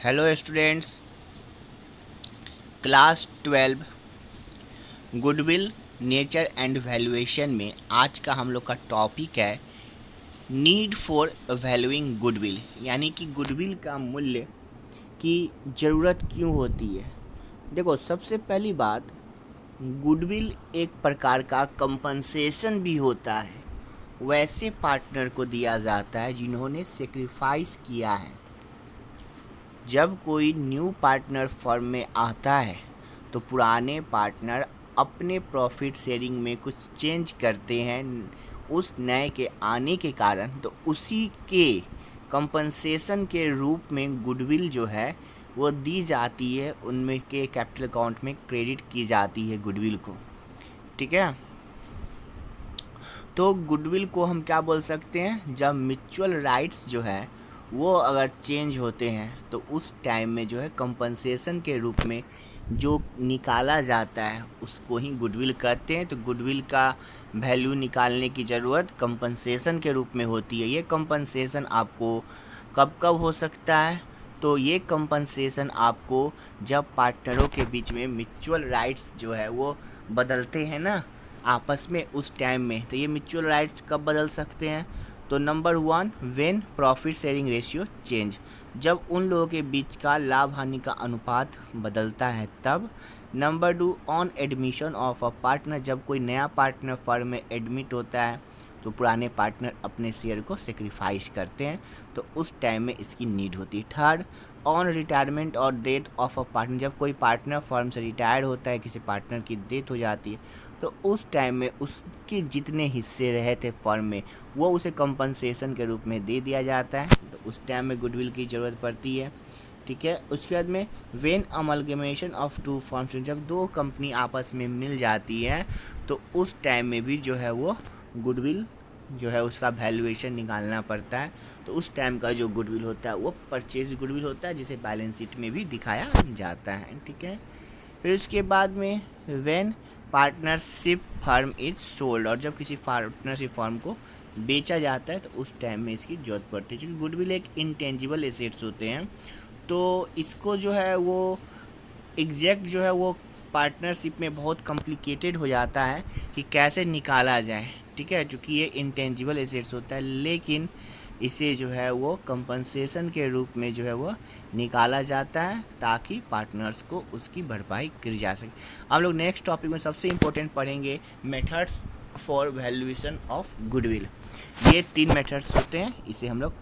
Hello students, class 12 goodwill nature and valuation में आज का हम लोग का टॉपिक है नीड फॉर वैल्यूइंग गुडविल, यानी कि गुडविल का मूल्य की ज़रूरत क्यों होती है। देखो, सबसे पहली बात, गुडविल एक प्रकार का कंपनसेशन भी होता है, वैसे पार्टनर को दिया जाता है जिन्होंने सेक्रीफाइस किया है। जब कोई न्यू पार्टनर फर्म में आता है तो पुराने पार्टनर अपने प्रॉफिट शेयरिंग में कुछ चेंज करते हैं उस नए के आने के कारण, तो उसी के कंपनसेशन के रूप में गुडविल जो है वो दी जाती है, उनमें के कैपिटल अकाउंट में क्रेडिट की जाती है गुडविल को। ठीक है, तो गुडविल को हम क्या बोल सकते हैं, जब म्यूचुअल राइट्स जो है वो अगर चेंज होते हैं तो उस टाइम में जो है कंपनसेशन के रूप में जो निकाला जाता है उसको ही गुडविल कहते हैं। तो गुडविल का वैल्यू निकालने की ज़रूरत कंपनसेशन के रूप में होती है। ये कंपनसेशन आपको कब कब हो सकता है, तो ये कंपनसेशन आपको जब पार्टनरों के बीच में म्यूचुअल राइट्स जो है वो बदलते हैं ना आपस में, उस टाइम में। तो ये म्यूचुअल राइट्स कब बदल सकते हैं, तो number 1, when profit sharing ratio change, जब उन लोगों के बीच का लाभ हानि का अनुपात बदलता है तब। Number 2, on admission of a partner, जब कोई नया पार्टनर फर्म में एडमिट होता है तो पुराने पार्टनर अपने शेयर को सेक्रीफाइस करते हैं, तो उस टाइम में इसकी नीड होती है। थर्ड, ऑन रिटायरमेंट और डेथ ऑफ अ पार्टनर, जब कोई पार्टनर फर्म से रिटायर होता है, किसी पार्टनर की डेथ हो जाती है, तो उस टाइम में उसके जितने हिस्से रहे थे फर्म में वो उसे कंपनसेशन के रूप में दे दिया जाता है, तो उस टाइम में गुडविल की ज़रूरत पड़ती है। ठीक है, उसके बाद में when amalgamation of two firms, जब दो कंपनी आपस में मिल जाती है तो उस टाइम में भी जो है वो गुडविल जो है उसका वैल्यूएशन निकालना पड़ता है। तो उस टाइम का जो गुडविल होता है वो परचेज गुडविल होता है, जिसे बैलेंस शीट में भी दिखाया जाता है। ठीक है, फिर उसके बाद में when partnership firm is sold, और जब किसी पार्टनरशिप फर्म को बेचा जाता है तो उस टाइम में इसकी जरूरत पड़ती है। क्योंकि गुडविल एक इंटेंजिबल एसेट्स होते हैं, तो इसको जो है वो एग्जैक्ट जो है वो पार्टनरशिप में बहुत कॉम्प्लिकेटेड हो जाता है कि कैसे निकाला जाए। ठीक है, चूँकि ये इंटेंजिबल एसेट्स होता है, लेकिन इसे जो है वो कंपनसेशन के रूप में जो है वो निकाला जाता है ताकि पार्टनर्स को उसकी भरपाई की जा सके। हम लोग नेक्स्ट टॉपिक में सबसे इम्पोर्टेंट पढ़ेंगे methods for valuation of goodwill. ये 3 मेथड्स होते हैं, इसे हम लोग